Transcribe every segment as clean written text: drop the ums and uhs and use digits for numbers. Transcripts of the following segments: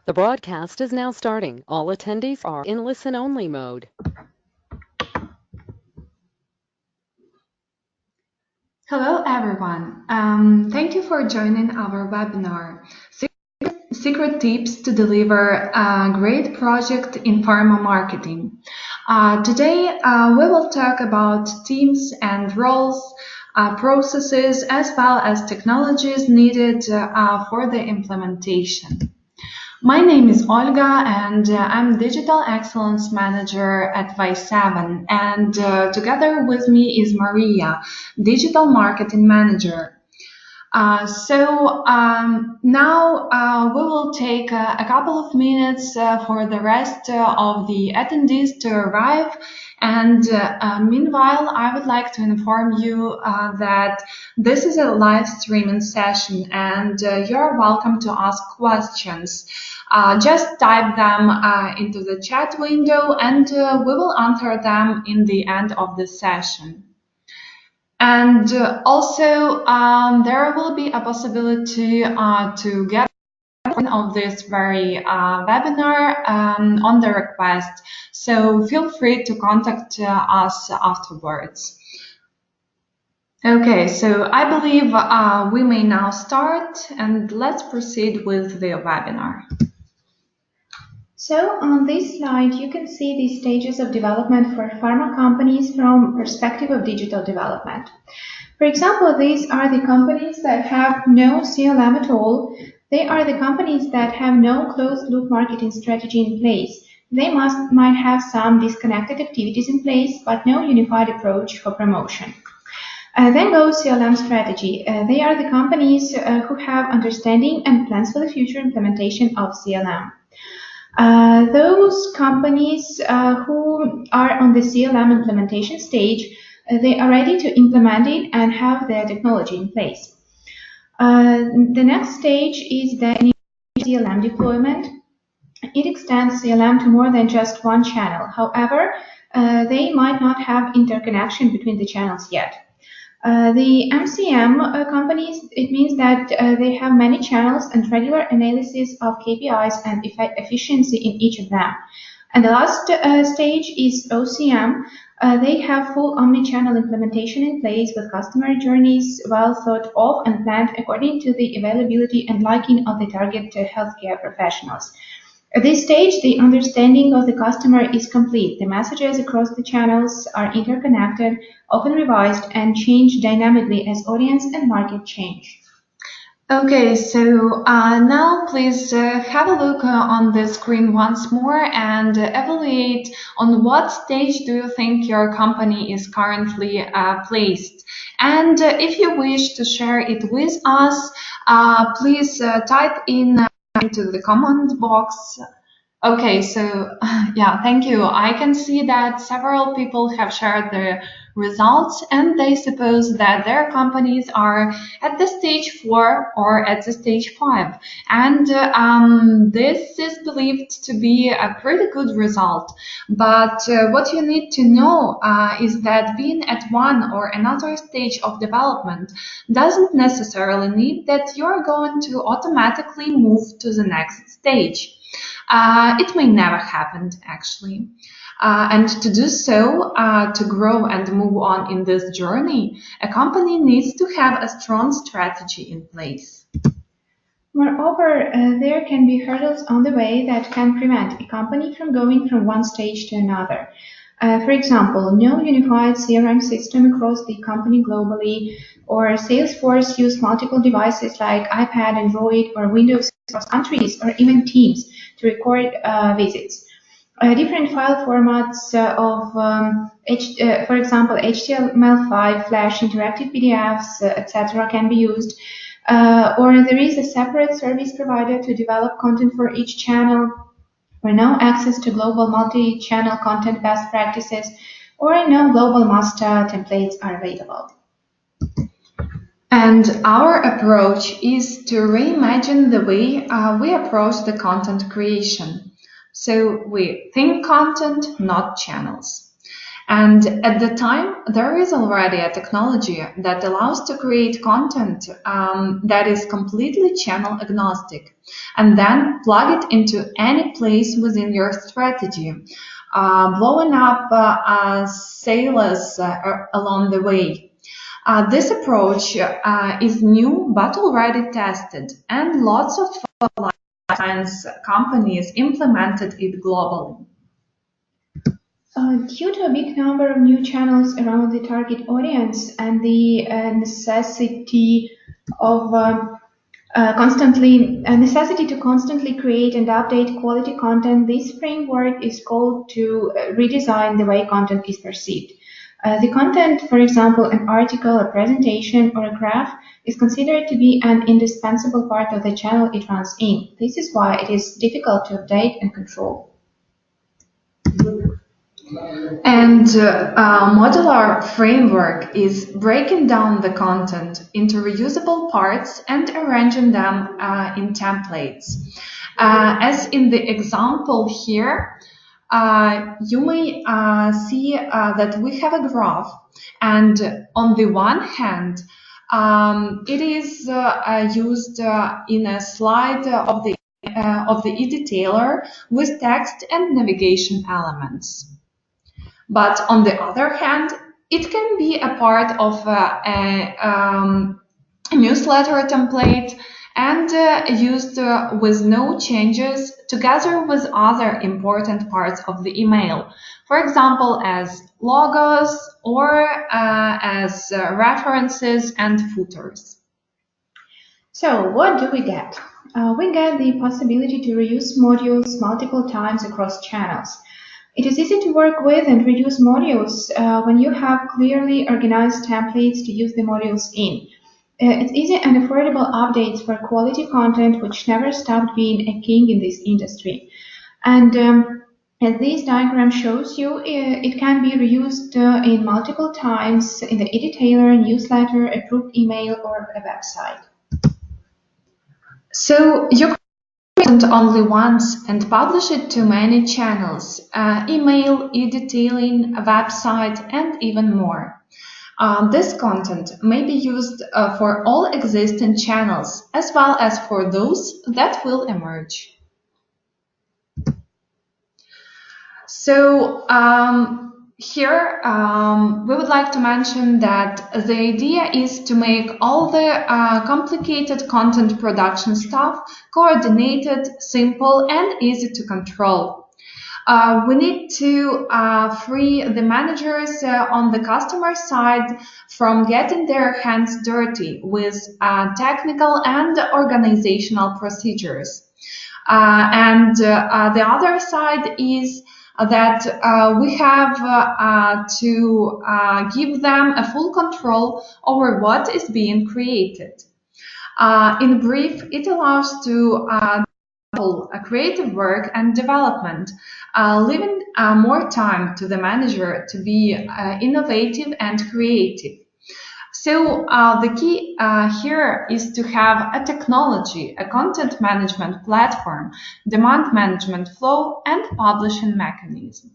The broadcast is now starting. All attendees are in listen-only mode. Hello, everyone. Thank you for joining our webinar, Secret Tips to Deliver a Great Project in Pharma Marketing. Today, we will talk about teams and roles, processes, as well as technologies needed for the implementation. My name is Olga, and I'm Digital Excellence Manager at VISEVEN, and together with me is Maria, Digital Marketing Manager. Now we will take a couple of minutes for the rest of the attendees to arrive. And meanwhile, I would like to inform you that this is a live streaming session, and you're welcome to ask questions. Just type them into the chat window, and we will answer them in the end of the session. And also, there will be a possibility to get one of this very webinar on the request. So feel free to contact us afterwards. Okay, so I believe we may now start, and let's proceed with the webinar. So on this slide, you can see the stages of development for pharma companies from perspective of digital development. For example, these are the companies that have no CLM at all. They are the companies that have no closed-loop marketing strategy in place. They might have some disconnected activities in place, but no unified approach for promotion. Then goes CLM strategy. They are the companies who have understanding and plans for the future implementation of CLM. Those companies who are on the CLM implementation stage, they are ready to implement it and have their technology in place. The next stage is the CLM deployment. It extends CLM to more than just one channel. However, they might not have interconnection between the channels yet. The MCM companies, it means that they have many channels and regular analysis of KPIs and efficiency in each of them. And the last stage is OCM. They have full omni-channel implementation in place with customer journeys well thought of and planned according to the availability and liking of the target healthcare professionals. At this stage, the understanding of the customer is complete. The messages across the channels are interconnected, often revised, and change dynamically as audience and market change. Okay, so now please have a look on the screen once more and evaluate on what stage do you think your company is currently placed. And if you wish to share it with us, please type in into the comment box. Okay, so yeah, thank you. I can see that several people have shared the results, and they suppose that their companies are at the stage 4 or at the stage 5. And this is believed to be a pretty good result. But what you need to know is that being at one or another stage of development doesn't necessarily mean that you're going to automatically move to the next stage. It may never happen, actually. And to do so, to grow and move on in this journey, a company needs to have a strong strategy in place. Moreover, there can be hurdles on the way that can prevent a company from going from one stage to another. For example, no unified CRM system across the company globally, or Salesforce use multiple devices like iPad, Android, or Windows across countries, or even Teams to record visits. Different file formats for example, HTML5, Flash, interactive PDFs, etc. can be used. Or there is a separate service provider to develop content for each channel, or no access to global multi-channel content best practices, or no global master templates are available. And our approach is to reimagine the way we approach the content creation. So we think content, not channels. And at the time, there is already a technology that allows to create content that is completely channel agnostic, and then plug it into any place within your strategy, blowing up sales along the way. This approach is new but already tested, and lots of life science companies implemented it globally. Due to a big number of new channels around the target audience and the necessity to constantly create and update quality content, this framework is called to redesign the way content is perceived. The content, for example, an article, a presentation, or a graph, is considered to be an indispensable part of the channel it runs in. This is why it is difficult to update and control. And modular framework is breaking down the content into reusable parts and arranging them in templates. As in the example here, you may see that we have a graph, and on the one hand, it is used in a slide of the e-detailer with text and navigation elements. But on the other hand, it can be a part of a newsletter template and used with no changes together with other important parts of the email. For example, as logos or as references and footers. So what do we get? We get the possibility to reuse modules multiple times across channels. It is easy to work with and reuse modules when you have clearly organized templates to use the modules in. It's easy and affordable updates for quality content which never stopped being a king in this industry. And as this diagram shows you, it can be reused in multiple times in the e-detailer, newsletter, approved email, or a website. So you content only once and publish it to many channels, email, e-detailing, website, and even more. This content may be used for all existing channels as well as for those that will emerge. So here we would like to mention that the idea is to make all the complicated content production stuff coordinated, simple, and easy to control. We need to free the managers on the customer side from getting their hands dirty with technical and organizational procedures. And the other side is that we have to give them a full control over what is being created. In brief, it allows to creative work and development, leaving more time to the manager to be innovative and creative. So the key here is to have a technology, a content management platform, demand management flow, and publishing mechanism.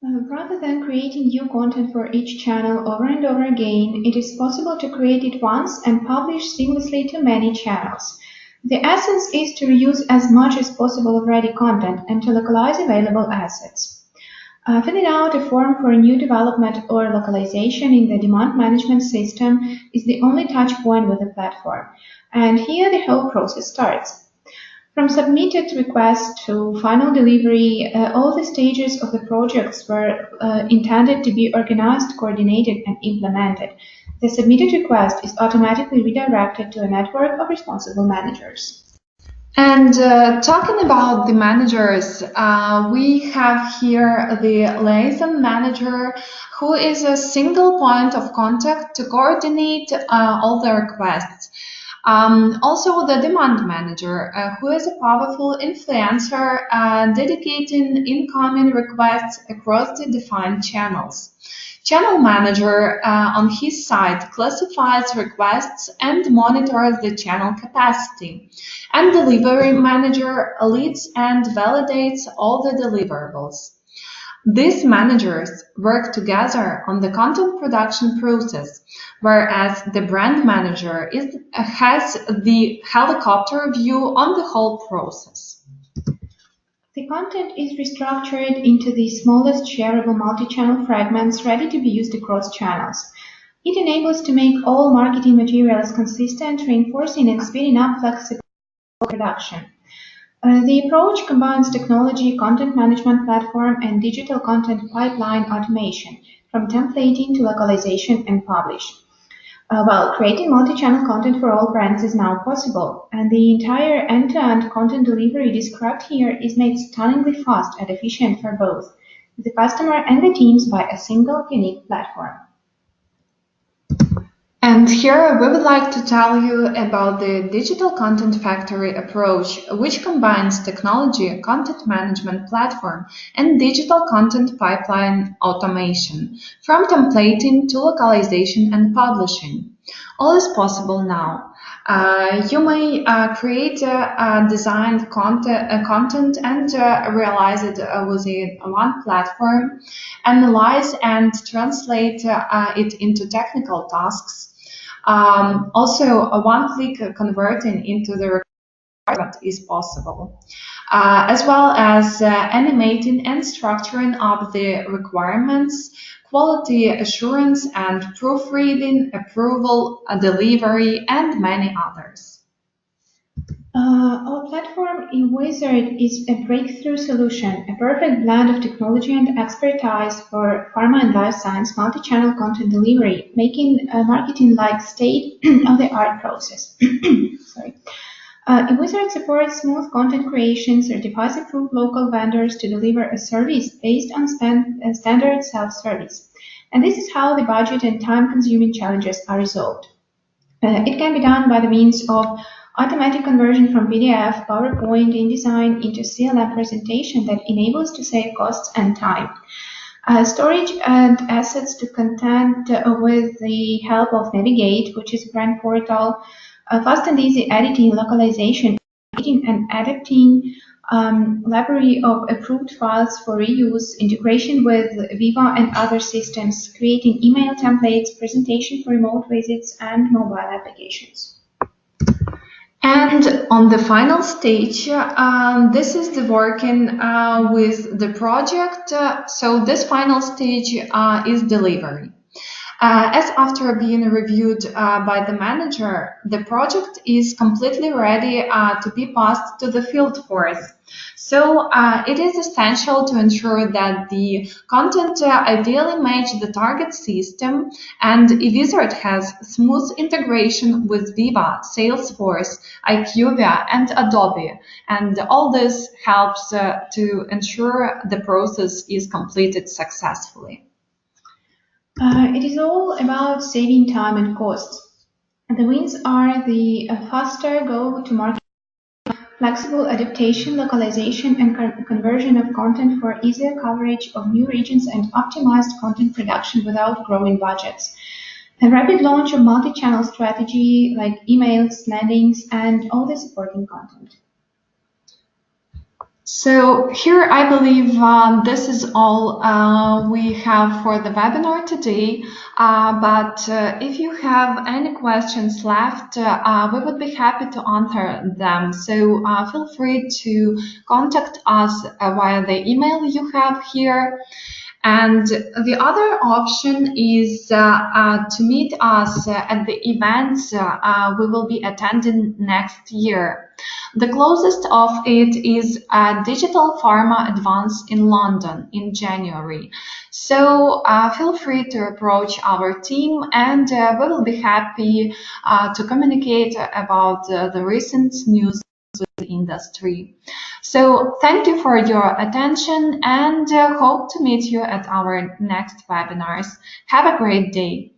Rather than creating new content for each channel over and over again, it is possible to create it once and publish seamlessly to many channels. The essence is to reuse as much as possible of ready content and to localize available assets. Filling out a form for a new development or localization in the demand management system is the only touch point with the platform. And here the whole process starts. From submitted request to final delivery, all the stages of the projects were intended to be organized, coordinated, and implemented. The submitted request is automatically redirected to a network of responsible managers. And talking about the managers, we have here the liaison manager, who is a single point of contact to coordinate all the requests. Also the demand manager, who is a powerful influencer dedicating incoming requests across the defined channels. Channel manager, on his side, classifies requests and monitors the channel capacity. And delivery manager leads and validates all the deliverables. These managers work together on the content production process, whereas the brand manager has the helicopter view on the whole process. The content is restructured into the smallest shareable multi-channel fragments ready to be used across channels. It enables to make all marketing materials consistent, reinforcing and speeding up flexible production. The approach combines technology, content management platform, and digital content pipeline automation, from templating to localization and publish. While creating multi-channel content for all brands is now possible, and the entire end-to-end content delivery described here is made stunningly fast and efficient for both the customer and the teams by a single unique platform. And here we would like to tell you about the Digital Content Factory approach, which combines technology, content management platform, and digital content pipeline automation, from templating to localization and publishing. All is possible now. You may create designed content and realize it within one platform, analyze and translate it into technical tasks. Also, a one-click converting into the requirement is possible, as well as animating and structuring up the requirements, quality assurance and proofreading, approval, delivery, and many others. Our platform in Wizard is a breakthrough solution, a perfect blend of technology and expertise for pharma and life science multi-channel content delivery, making marketing like state-of-the-art process. Sorry. Wizard supports smooth content creation, certifies approved local vendors to deliver a service based on standard self-service. And this is how the budget and time-consuming challenges are resolved. It can be done by the means of automatic conversion from PDF, PowerPoint, InDesign into CLM presentation that enables to save costs and time. Storage and assets to content with the help of Navigate, which is a brand portal, fast and easy editing, localization, and adapting library of approved files for reuse, integration with Viva and other systems, creating email templates, presentation for remote visits, and mobile applications. And on the final stage, this is the working with the project. So this final stage is delivery. As after being reviewed by the manager, the project is completely ready to be passed to the field force. So it is essential to ensure that the content ideally match the target system, and eWizard has smooth integration with Viva, Salesforce, IQVIA, and Adobe. And all this helps to ensure the process is completed successfully. It is all about saving time and costs. The wins are the faster go-to-market, flexible adaptation, localization, and conversion of content for easier coverage of new regions and optimized content production without growing budgets. A rapid launch of multi-channel strategy like emails, landings, and all the supporting content. So here I believe this is all we have for the webinar today, but if you have any questions left, we would be happy to answer them. So feel free to contact us via the email you have here. And the other option is to meet us at the events we will be attending next year. The closest of it is Digital Pharma Advance in London in January. So feel free to approach our team, and we will be happy to communicate about the recent news with the industry. So thank you for your attention, and hope to meet you at our next webinars. Have a great day.